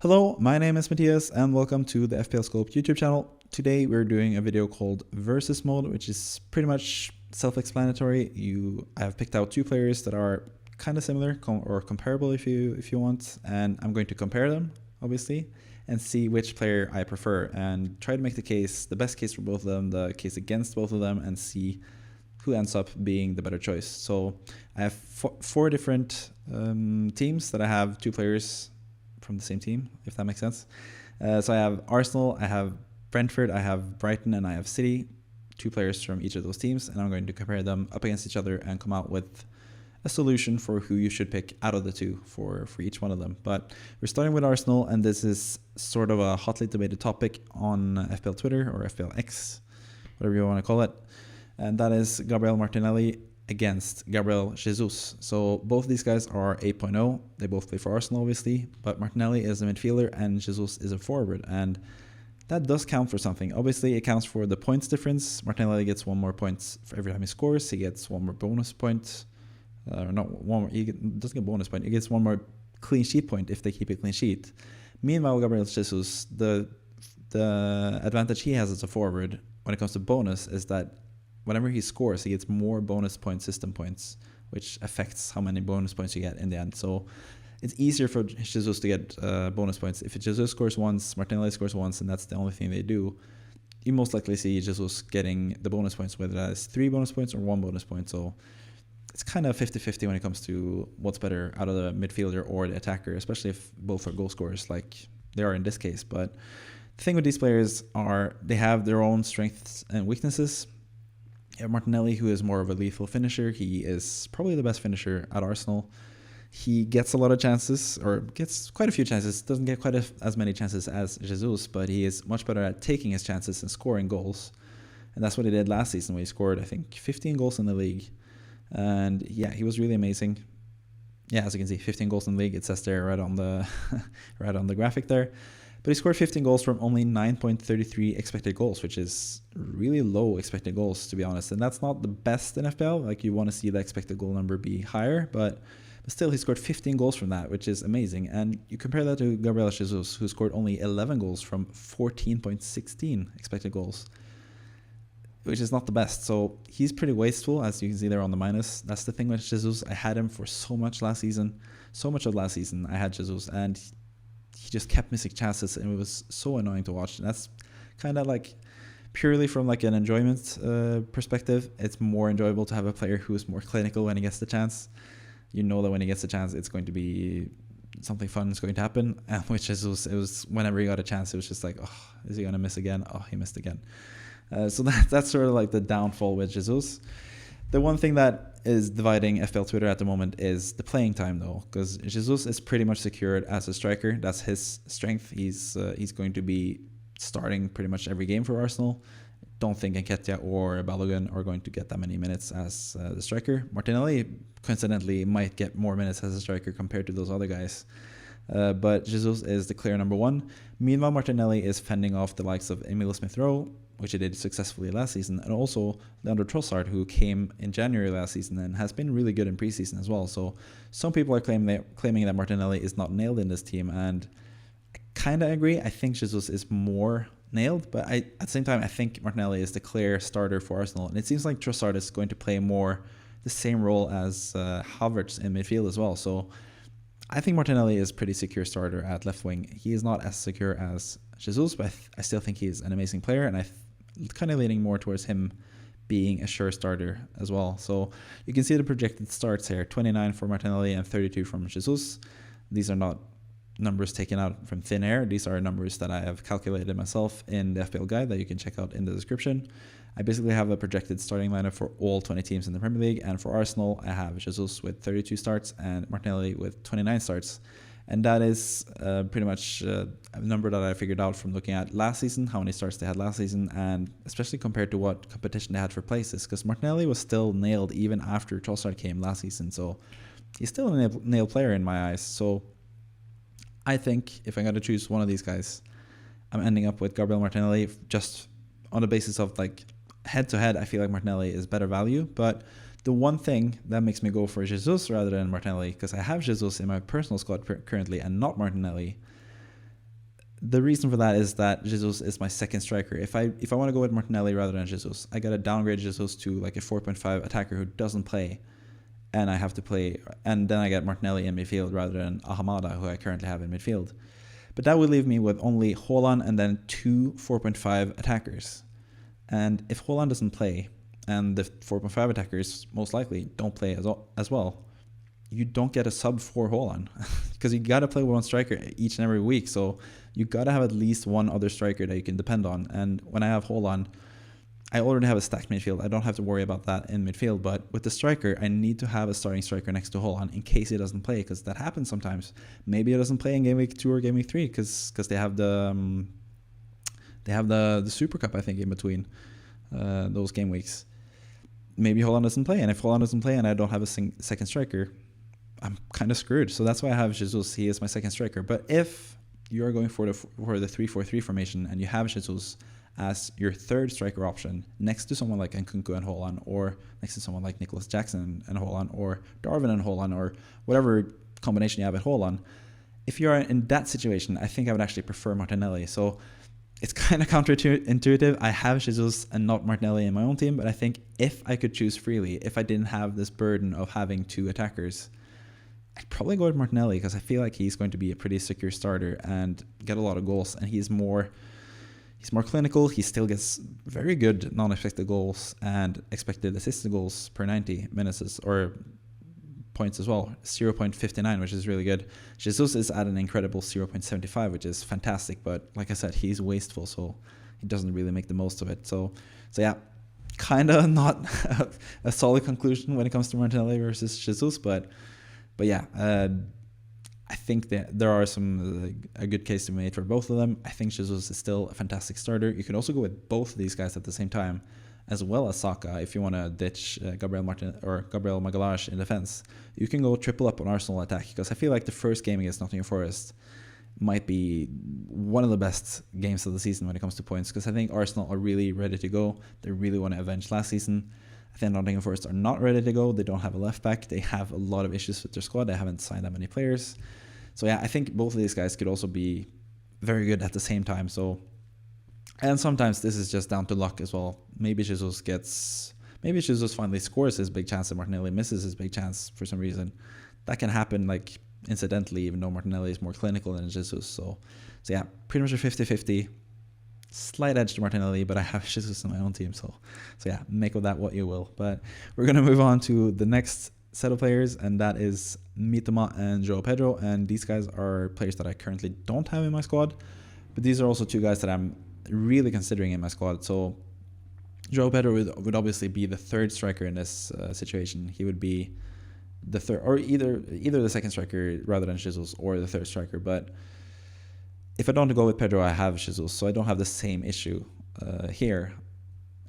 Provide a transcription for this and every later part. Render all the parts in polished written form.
Hello, my name is Matthias and welcome to the FPL Scope YouTube channel. Today we're doing a video called Versus Mode, which is pretty much self-explanatory. I have picked out two players that are kind of similar or comparable if you want, and I'm going to compare them, obviously, and see which player I prefer and try to make the best case for both of them, the case against both of them, and see who ends up being the better choice. So I have four different teams that I have two players from the same team, if that makes sense. So I have Arsenal, I have Brentford, I have Brighton, and I have City, two players from each of those teams, and I'm going to compare them up against each other and come out with a solution for who you should pick out of the two for each one of them. But we're starting with Arsenal, and this is sort of a hotly debated topic on FPL Twitter or FPL X, whatever you want to call it, and that is Gabriel Martinelli against Gabriel Jesus. So both these guys are 8.0. They both play for Arsenal, obviously, but Martinelli is a midfielder and Jesus is a forward, and that does count for something. Obviously, it counts for the points difference. Martinelli gets 1 more points for every time he scores. He gets 1 more bonus point. He doesn't get bonus point. He gets 1 more clean sheet point if they keep a clean sheet. Meanwhile, Gabriel Jesus, the advantage he has as a forward when it comes to bonus is that whenever he scores, he gets more bonus point system points, which affects how many bonus points you get in the end. So it's easier for Jesus to get bonus points. If Jesus scores once, Martinelli scores once, and that's the only thing they do, you most likely see Jesus getting the bonus points, whether that's 3 bonus points or 1 bonus point. So it's kind of 50-50 when it comes to what's better out of the midfielder or the attacker, especially if both are goal scorers like they are in this case. But the thing with these players are they have their own strengths and weaknesses. You have Martinelli, who is more of a lethal finisher. He is probably the best finisher at Arsenal. He gets a lot of chances, or gets quite a few chances. Doesn't get quite as many chances as Jesus, but he is much better at taking his chances and scoring goals. And that's what he did last season, where he scored, I think, 15 goals in the league. And yeah, he was really amazing. Yeah, as you can see, 15 goals in the league. It says there right on the right on the graphic there. But he scored 15 goals from only 9.33 expected goals, which is really low expected goals, to be honest. And that's not the best in FPL. Like, you want to see the expected goal number be higher, but still he scored 15 goals from that, which is amazing. And you compare that to Gabriel Jesus, who scored only 11 goals from 14.16 expected goals, which is not the best. So he's pretty wasteful, as you can see there on the minus. That's the thing with Jesus. I had him for so much last season. So much of last season I had Jesus, and he just kept missing chances, and it was so annoying to watch. And that's kind of like purely from like an enjoyment perspective. It's more enjoyable to have a player who is more clinical when he gets the chance. You know that when he gets the chance, it's going to be something fun is going to happen. And which is it was whenever he got a chance, it was just like, oh, is he going to miss again? Oh, he missed again. So that's sort of like the downfall with Jesus. The one thing that is dividing FPL Twitter at the moment is the playing time, though, because Jesus is pretty much secured as a striker. That's his strength. He's going to be starting pretty much every game for Arsenal. Don't think Nketiah or Balogun are going to get that many minutes as the striker. Martinelli, coincidentally, might get more minutes as a striker compared to those other guys. But Jesus is the clear number 1. Meanwhile, Martinelli is fending off the likes of Emile Smith-Rowe, which he did successfully last season, and also Leandro Trossard, who came in January last season and has been really good in preseason as well. So some people are claiming that Martinelli is not nailed in this team, and I kind of agree. I think Jesus is more nailed, but at the same time, I think Martinelli is the clear starter for Arsenal, and it seems like Trossard is going to play more the same role as Havertz in midfield as well. So I think Martinelli is pretty secure starter at left wing. He is not as secure as Jesus, but I still think he's an amazing player, and I'm kind of leaning more towards him being a sure starter as well. So you can see the projected starts here, 29 for Martinelli and 32 from Jesus. These are not numbers taken out from thin air. These are numbers that I have calculated myself in the FPL guide that you can check out in the description. I basically have a projected starting lineup for all 20 teams in the Premier League, and for Arsenal, I have Jesus with 32 starts and Martinelli with 29 starts. And that is pretty much a number that I figured out from looking at last season, how many starts they had last season, and especially compared to what competition they had for places, because Martinelli was still nailed even after Trossard came last season. So he's still a nailed player in my eyes. So I think if I'm going to choose one of these guys, I'm ending up with Gabriel Martinelli just on the basis of like head-to-head. I feel like Martinelli is better value, but the one thing that makes me go for Jesus rather than Martinelli, because I have Jesus in my personal squad currently and not Martinelli, the reason for that is that Jesus is my second striker. If I want to go with Martinelli rather than Jesus, I gotta downgrade Jesus to like a 4.5 attacker who doesn't play, and I have to play, and then I get Martinelli in midfield rather than Ahamada, who I currently have in midfield. But that would leave me with only Haaland and then two 4.5 attackers. And if Haaland doesn't play, and the 4.5 attackers most likely don't play as well, you don't get a sub for Haaland because you got to play one striker each and every week. So you got to have at least one other striker that you can depend on. And when I have Haaland, I already have a stacked midfield. I don't have to worry about that in midfield. But with the striker, I need to have a starting striker next to Haaland in case he doesn't play, because that happens sometimes. Maybe he doesn't play in game week 2 or game week 3 because they have the Super Cup, I think, in between those game weeks. Maybe Haaland doesn't play, and if Haaland doesn't play and I don't have a second striker, I'm kind of screwed. So that's why I have Jesus. He is my second striker. But if you are going for the 3-4-3 formation and you have Jesus as your third striker option next to someone like Nkunku and Haaland, or next to someone like Nicholas Jackson and Haaland, or Darwin and Haaland, or whatever combination you have at Haaland, if you are in that situation, I think I would actually prefer Martinelli. So it's kind of counterintuitive. I have Jesus and not Martinelli in my own team, but I think if I could choose freely, if I didn't have this burden of having two attackers, I'd probably go with Martinelli because I feel like he's going to be a pretty secure starter and get a lot of goals, and he's more clinical. He still gets very good non-expected goals and expected assisted goals per 90 minutes or points as well, 0.59, which is really good. Jesus is at an incredible 0.75, which is fantastic, but like I said, he's wasteful, so he doesn't really make the most of it. So yeah, kind of not a solid conclusion when it comes to Martinelli versus Jesus, but yeah, I think that there are a good case to be made for both of them. I think Jesus is still a fantastic starter. You can also go with both of these guys at the same time, as well as Saka, if you want to ditch Gabriel Magalhaes in defense. You can go triple up on Arsenal attack, because I feel like the first game against Nottingham Forest might be one of the best games of the season when it comes to points, because I think Arsenal are really ready to go. They really want to avenge last season. I think Nottingham Forest are not ready to go. They don't have a left back. They have a lot of issues with their squad. They haven't signed that many players. So yeah, I think both of these guys could also be very good at the same time. And sometimes this is just down to luck as well. Maybe Jesus finally scores his big chance and Martinelli misses his big chance for some reason. That can happen like incidentally, even though Martinelli is more clinical than Jesus. So yeah, pretty much a 50-50. Slight edge to Martinelli, but I have Jesus in my own team. So yeah, make of that what you will. But we're going to move on to the next set of players, and that is Mitoma and João Pedro. And these guys are players that I currently don't have in my squad, but these are also two guys that I'm really considering in my squad. So João Pedro would obviously be the third striker in this situation. He would be the third, or either the second striker rather than Jesus, or the third striker. But if I don't go with Pedro, I have Jesus, so I don't have the same issue here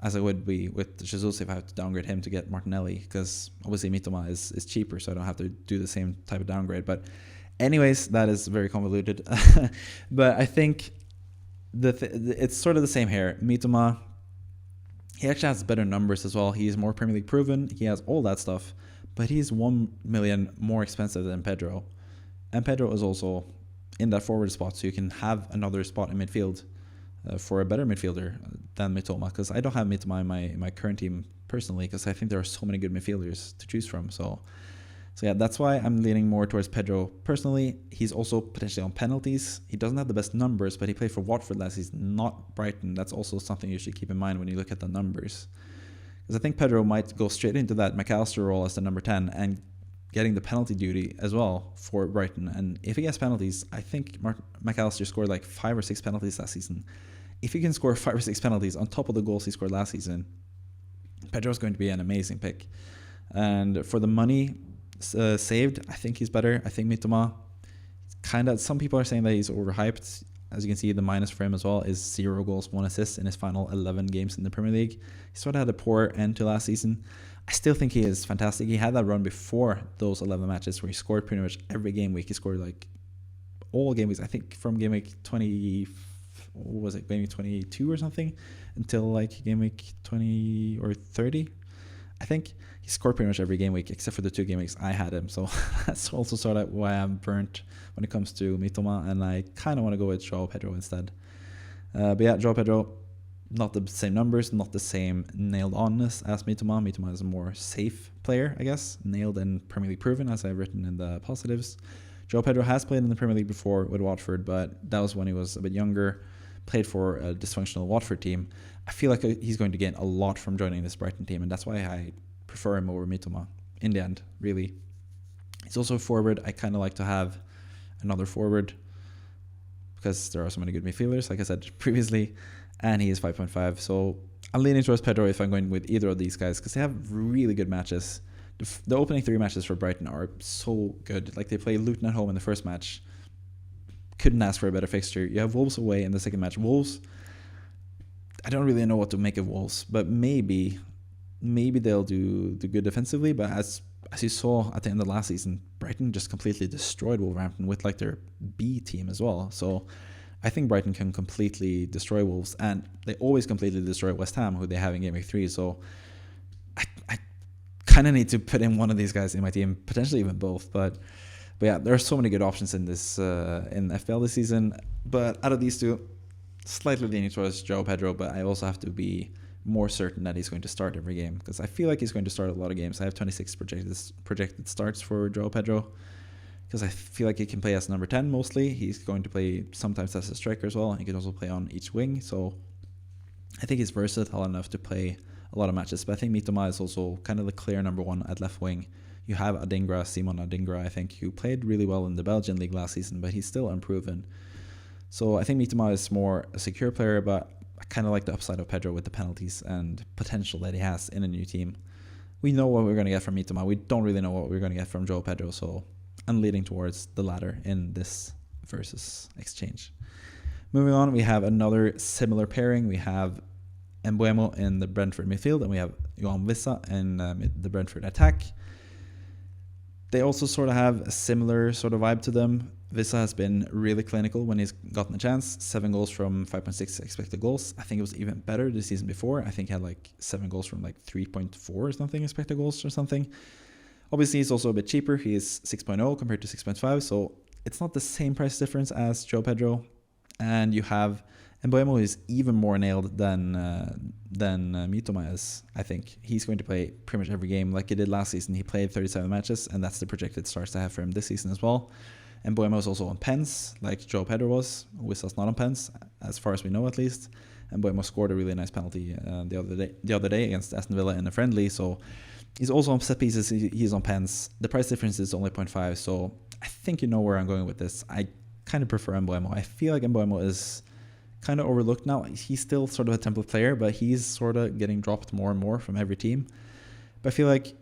as I would be with Jesus if I have to downgrade him to get Martinelli, because obviously Mitoma is cheaper, so I don't have to do the same type of downgrade. But anyways, that is very convoluted. But I think it's sort of the same here. Mitoma, he actually has better numbers as well. He's more Premier League proven. He has all that stuff, but he's 1 million more expensive than Pedro. And Pedro is also in that forward spot, so you can have another spot in midfield for a better midfielder than Mitoma, because I don't have Mitoma in my current team personally, because I think there are so many good midfielders to choose from. So yeah, that's why I'm leaning more towards Pedro personally. He's also potentially on penalties. He doesn't have the best numbers, but he played for Watford last season, not Brighton. That's also something you should keep in mind when you look at the numbers, because I think Pedro might go straight into that McAllister role as the number 10 and getting the penalty duty as well for Brighton. And if he gets penalties, I think McAllister scored like 5 or 6 penalties last season. If he can score 5 or 6 penalties on top of the goals he scored last season, Pedro's going to be an amazing pick. And for the money saved, I think he's better. I think Mitoma, some people are saying that he's overhyped. As you can see, the minus for him as well is 0 goals, 1 assist in his final 11 games in the Premier League. He sort of had a poor end to last season. I still think he is fantastic. He had that run before those 11 matches where he scored pretty much every game week. He scored like all game weeks. I think from game week 20, what was it, game week 22 or something, until like game week 20 or 30. I think he scored pretty much every game week except for the 2 game weeks I had him. So that's also sort of why I'm burnt when it comes to Mitoma, and I kind of want to go with João Pedro instead. But yeah, João Pedro, not the same numbers, not the same nailed onness as Mitoma. Mitoma is a more safe player, I guess. Nailed and Premier League proven, as I've written in the positives. João Pedro has played in the Premier League before with Watford, but that was when he was a bit younger. Played for a dysfunctional Watford team. I feel like he's going to gain a lot from joining this Brighton team, and that's why I prefer him over Mitoma in the end, really. He's also a forward. I kind of like to have another forward because there are so many good midfielders, like I said previously, and he is 5.5. So I'm leaning towards Pedro if I'm going with either of these guys because they have really good matches. The opening 3 matches for Brighton are so good. Like, they play Luton at home in the first match. Couldn't ask for a better fixture. You have Wolves away in the second match. Wolves, I don't really know what to make of Wolves, but maybe they'll do good defensively. But as you saw at the end of last season, Brighton just completely destroyed Wolverhampton with like their B team as well. So I think Brighton can completely destroy Wolves, and they always completely destroy West Ham, who they have in Game Week 3. So I kind of need to put in one of these guys in my team, potentially even both. But yeah, there are so many good options in this in FPL this season. But out of these two, slightly leaning towards João Pedro, but I also have to be more certain that he's going to start every game because I feel like he's going to start a lot of games. I have 26 projected starts for João Pedro because I feel like he can play as number 10 mostly. He's going to play sometimes as a striker as well. He can also play on each wing. So I think he's versatile enough to play a lot of matches. But I think Mitoma is also kind of the clear number 1 at left wing. You have Simon Adingra, I think, who played really well in the Belgian league last season, but he's still unproven. So I think Mitoma is more a secure player, but I kind of like the upside of Pedro with the penalties and potential that he has in a new team. We know what we're going to get from Mitoma. We don't really know what we're going to get from João Pedro, so I'm leaning towards the latter in this versus exchange. Moving on, we have another similar pairing. We have Mbeumo in the Brentford midfield, and we have João Wissa in the Brentford attack. They also sort of have a similar sort of vibe to them. Wissa has been really clinical when he's gotten a chance. 7 goals from 5.6 expected goals. I think it was even better the season before. I think he had like 7 goals from like 3.4 or something expected goals or something. Obviously, he's also a bit cheaper. He is 6.0 compared to 6.5. So it's not the same price difference as João Pedro. And you have Mbeumo, who is even more nailed than Mitoma is. I think he's going to play pretty much every game like he did last season. He played 37 matches, and that's the projected starts I have for him this season as well. And Mbeumo is also on pens, like João Pedro was. Wissa's not on pens, as far as we know at least. And Mbeumo scored a really nice penalty the other day against Aston Villa in a friendly. So he's also on set pieces. He's on pens. The price difference is only 0.5. So I think you know where I'm going with this. I kind of prefer Mbeumo. I feel like Mbeumo is kind of overlooked now. He's still sort of a template player, but he's sort of getting dropped more and more from every team. But I feel like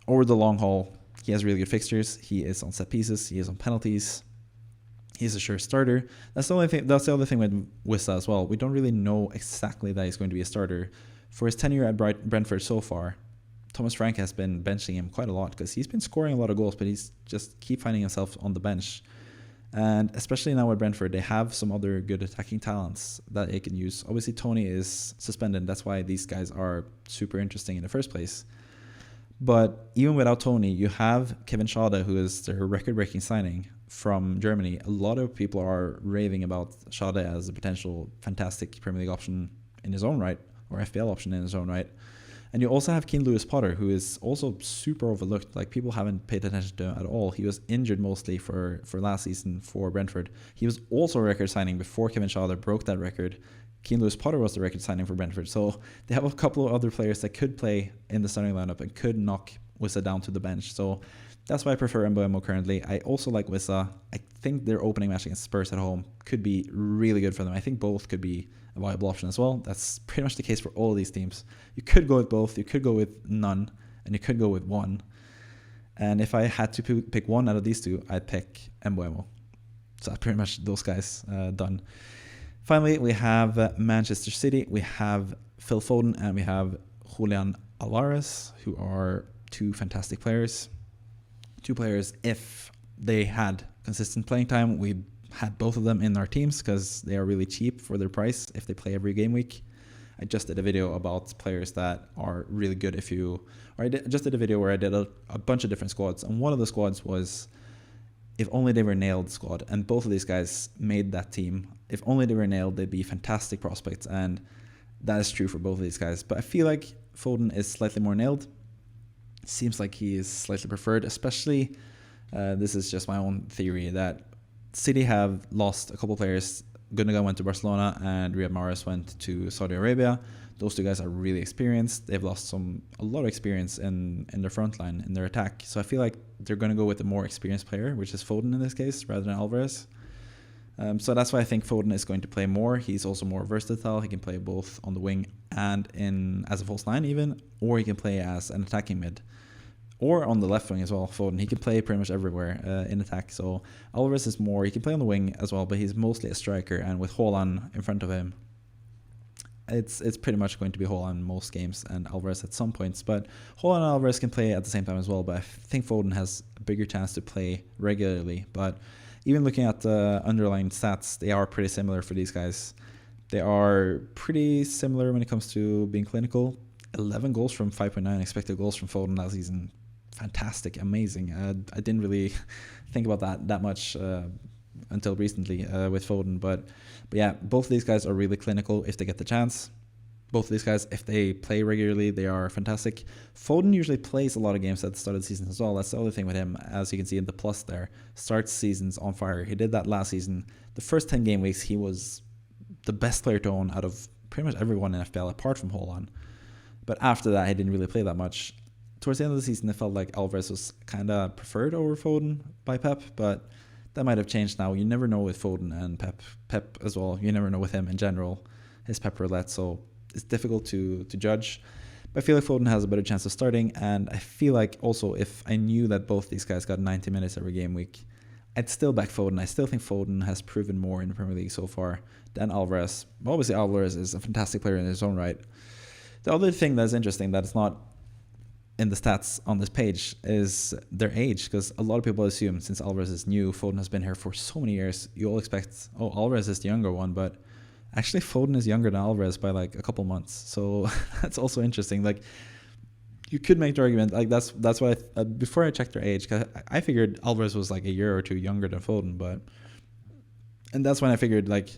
over the long haul, he has really good fixtures. He is on set pieces. He is on penalties. He's a sure starter. That's the only thing. That's the other thing with Wissa as well. We don't really know exactly that he's going to be a starter. For his tenure at Brentford so far, Thomas Frank has been benching him quite a lot because he's been scoring a lot of goals, but he's just keep finding himself on the bench. And especially now at Brentford, they have some other good attacking talents that they can use. Obviously, Tony is suspended. That's why these guys are super interesting in the first place. But even without Tony, you have Kevin Schade, who is their record-breaking signing from Germany. A lot of people are raving about Schade as a potential fantastic Premier League option in his own right, or FPL option in his own right. And you also have Keane Lewis-Potter, who is also super overlooked. Like, people haven't paid attention to him at all. He was injured mostly for last season for Brentford. He was also a record signing before Kevin Schade broke that record. Keane Lewis-Potter was the record signing for Brentford. So they have a couple of other players that could play in the starting lineup and could knock Wissa down to the bench. So that's why I prefer Mbeumo currently. I also like Wissa. I think their opening match against Spurs at home could be really good for them. I think both could be a viable option as well. That's pretty much the case for all of these teams. You could go with both. You could go with none. And you could go with one. And if I had to pick one out of these two, I'd pick Mbeumo. So pretty much those guys done. Finally, we have Manchester City. We have Phil Foden and we have Julian Alvarez, who are two fantastic players. Two players, if they had consistent playing time, we had both of them in our teams because they are really cheap for their price if they play every game week. I just did a video about players that are really good just did a video where I did a bunch of different squads, and one of the squads was if only they were nailed squad, and both of these guys made that team. If only they were nailed, they'd be fantastic prospects, and that is true for both of these guys. But I feel like Foden is slightly more nailed. Seems like he is slightly preferred, especially, this is just my own theory, that City have lost a couple players. Gundogan went to Barcelona and Riyad Mahrez went to Saudi Arabia. Those two guys are really experienced. They've lost a lot of experience in their front line, in their attack. So I feel like they're going to go with a more experienced player, which is Foden in this case, rather than Alvarez. So that's why I think Foden is going to play more. He's also more versatile. He can play both on the wing and as a false nine even, or he can play as an attacking mid. Or on the left wing as well, Foden. He can play pretty much everywhere in attack. So Alvarez is more, he can play on the wing as well, but he's mostly a striker. And with Haaland in front of him, it's pretty much going to be Haaland most games and Alvarez at some points. But Haaland and Alvarez can play at the same time as well. But I think Foden has a bigger chance to play regularly. But even looking at the underlying stats, they are pretty similar for these guys. They are pretty similar when it comes to being clinical. 11 goals from 5.9 expected goals from Foden last season. Fantastic, amazing. I didn't really think about that much until recently with Foden, but yeah, both of these guys are really clinical if they get the chance. Both of these guys, if they play regularly, they are fantastic. Foden usually plays a lot of games at the start of the season as well. That's the other thing with him, as you can see in the plus there. Starts seasons on fire. He did that last season. The first 10 game weeks, he was the best player to own out of pretty much everyone in FPL apart from Haaland. But after that, he didn't really play that much. Towards the end of the season, it felt like Alvarez was kind of preferred over Foden by Pep, but that might have changed now. You never know with Foden and Pep as well. You never know with him in general, his Pep roulette, so it's difficult to judge. But I feel like Foden has a better chance of starting, and I feel like also if I knew that both these guys got 90 minutes every game week, I'd still back Foden. I still think Foden has proven more in the Premier League so far than Alvarez. Obviously, Alvarez is a fantastic player in his own right. The other thing that's interesting that is not in the stats on this page is their age, because a lot of people assume since Alvarez is new, Foden has been here for so many years, you all expect, oh, Alvarez is the younger one, but actually Foden is younger than Alvarez by like a couple months. So that's also interesting. Like, you could make the argument, like that's why before I checked their age, cause I figured Alvarez was like a year or two younger than Foden, and that's when I figured, like,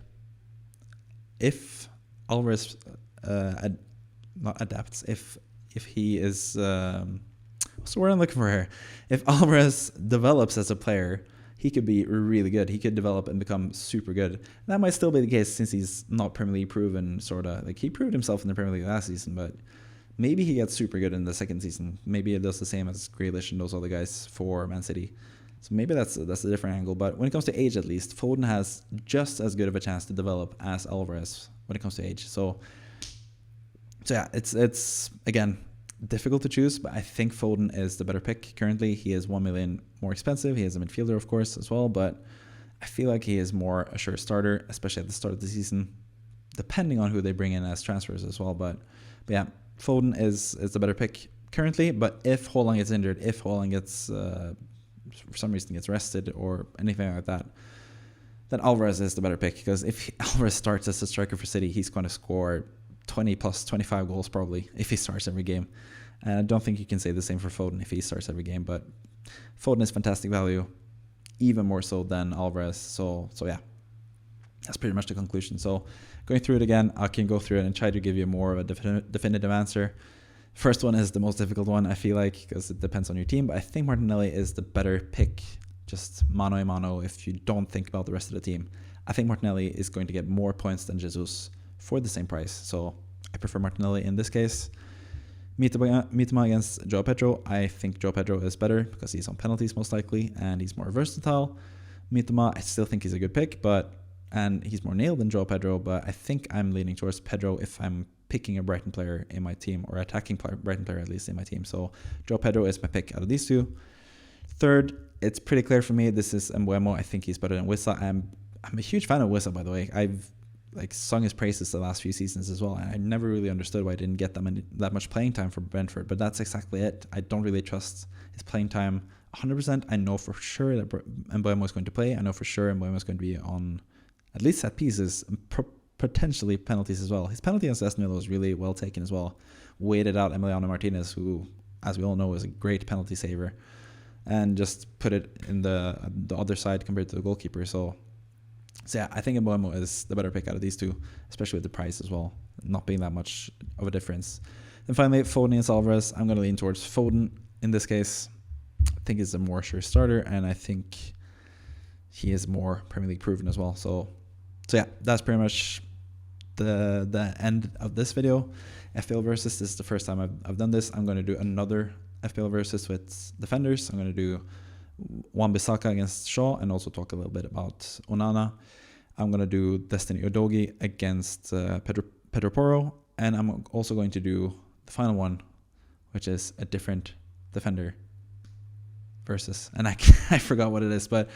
if Alvarez not adapts, if he is what's the word I'm looking for here? If Alvarez develops as a player, he could be really good. He could develop and become super good. And that might still be the case since he's not Premier League proven, sort of. Like, he proved himself in the Premier League last season, but maybe he gets super good in the second season. Maybe it does the same as Grealish and those other guys for Man City. So maybe that's a different angle. But when it comes to age, at least, Foden has just as good of a chance to develop as Alvarez when it comes to age. So yeah, it's again difficult to choose, but I think Foden is the better pick currently. He is 1 million more expensive. He is a midfielder, of course, as well, but I feel like he is more a sure starter, especially at the start of the season, depending on who they bring in as transfers as well. But yeah, Foden is the better pick currently. But if Haaland gets injured, if Haaland gets for some reason gets rested or anything like that, then Alvarez is the better pick, because if Alvarez starts as a striker for City, he's going to score 20 plus 25 goals probably if he starts every game. And I don't think you can say the same for Foden if he starts every game, but Foden is fantastic value, even more so than Alvarez. So yeah, that's pretty much the conclusion. So going through it again, I can go through it and try to give you more of a definitive answer. First one is the most difficult one, I feel like, because it depends on your team, but I think Martinelli is the better pick, just mano a mano, if you don't think about the rest of the team. I think Martinelli is going to get more points than Jesus for the same price, so I prefer Martinelli in this case. Mitoma against João Pedro. I think João Pedro is better because he's on penalties most likely and he's more versatile. Mitoma, I still think he's a good pick, and he's more nailed than João Pedro, but I think I'm leaning towards Pedro if I'm picking a Brighton player in my team, or attacking Brighton player at least in my team. So João Pedro is my pick out of these two. Third, it's pretty clear for me, this is Mbeumo. I think he's better than Wissa. I'm a huge fan of Wissa, by the way. I've sung his praises the last few seasons as well, and I never really understood why I didn't get that much playing time for Brentford, but that's exactly it. I don't really trust his playing time 100%. I know for sure that Mbeumo is going to play. I know for sure Mbeumo is going to be on at least set pieces, potentially penalties as well. His penalty against Aston Villa was really well taken as well. Waited out Emiliano Martinez, who, as we all know, is a great penalty saver, and just put it in the other side compared to the goalkeeper. So yeah, I think Mbeumo is the better pick out of these two, especially with the price as well, not being that much of a difference. And finally, Foden against Alvarez. I'm going to lean towards Foden in this case. I think he's a more sure starter, and I think he is more Premier League proven as well. So yeah, that's pretty much the end of this video. FPL versus, this is the first time I've done this. I'm going to do another FPL versus with defenders. I'm going to do Wan-Bissaka against Shaw, and also talk a little bit about Onana. I'm going to do Destiny Udogie against Pedro Porro, and I'm also going to do the final one, which is a different defender versus, and I forgot what it is, but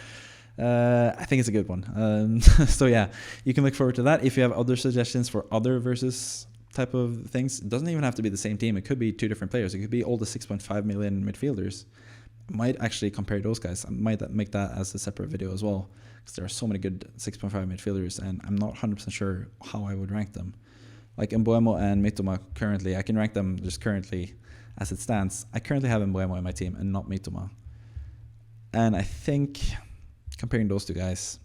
I think it's a good one. So yeah, you can look forward to that. If you have other suggestions for other versus type of things, it doesn't even have to be the same team. It could be two different players. It could be all the 6.5 million midfielders. I might actually compare those guys. I might make that as a separate video as well, because there are so many good 6.5 midfielders, and I'm not 100% sure how I would rank them. Like Mbeumo and Mitoma currently, I can rank them just currently as it stands. I currently have Mbeumo in my team and not Mitoma. And I think, comparing those two guys,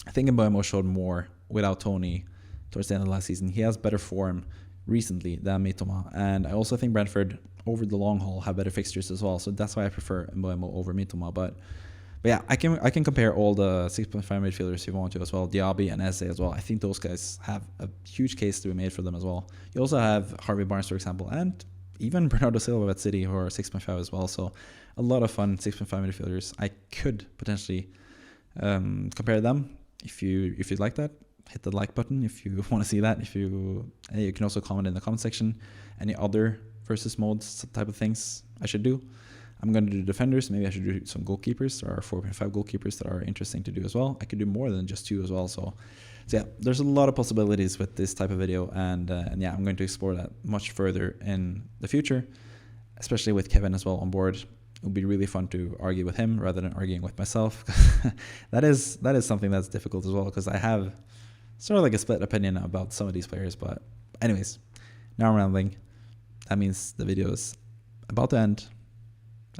I think Mbeumo showed more without Tony towards the end of last season. He has better form recently than Mitoma, and I also think Brentford over the long haul have better fixtures as well, so that's why I prefer Mbeumo over Mitoma. But yeah, I can compare all the 6.5 midfielders if you want to as well, Diaby and Eze as well. I think those guys have a huge case to be made for them as well. You also have Harvey Barnes, for example, and even Bernardo Silva at City, who are 6.5 as well. So a lot of fun 6.5 midfielders. I could potentially compare them. If you'd like that, hit the like button if you want to see that. If you can also comment in the comment section any other versus modes type of things I should do. I'm going to do defenders. Maybe I should do some goalkeepers. There are 4.5 goalkeepers that are interesting to do as well. I could do more than just 2 as well. So yeah, there's a lot of possibilities with this type of video, and yeah, I'm going to explore that much further in the future, especially with Kevin as well on board. It would be really fun to argue with him rather than arguing with myself. that is something that's difficult as well, because I have sort of like a split opinion about some of these players. But anyways, now I'm rambling. That means the video is about to end,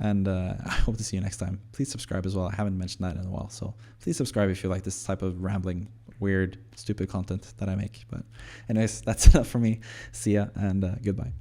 and I hope to see you next time. Please subscribe as well. I haven't mentioned that in a while, so please subscribe if you like this type of rambling, weird, stupid content that I make. But anyways, that's enough for me. See ya, and goodbye.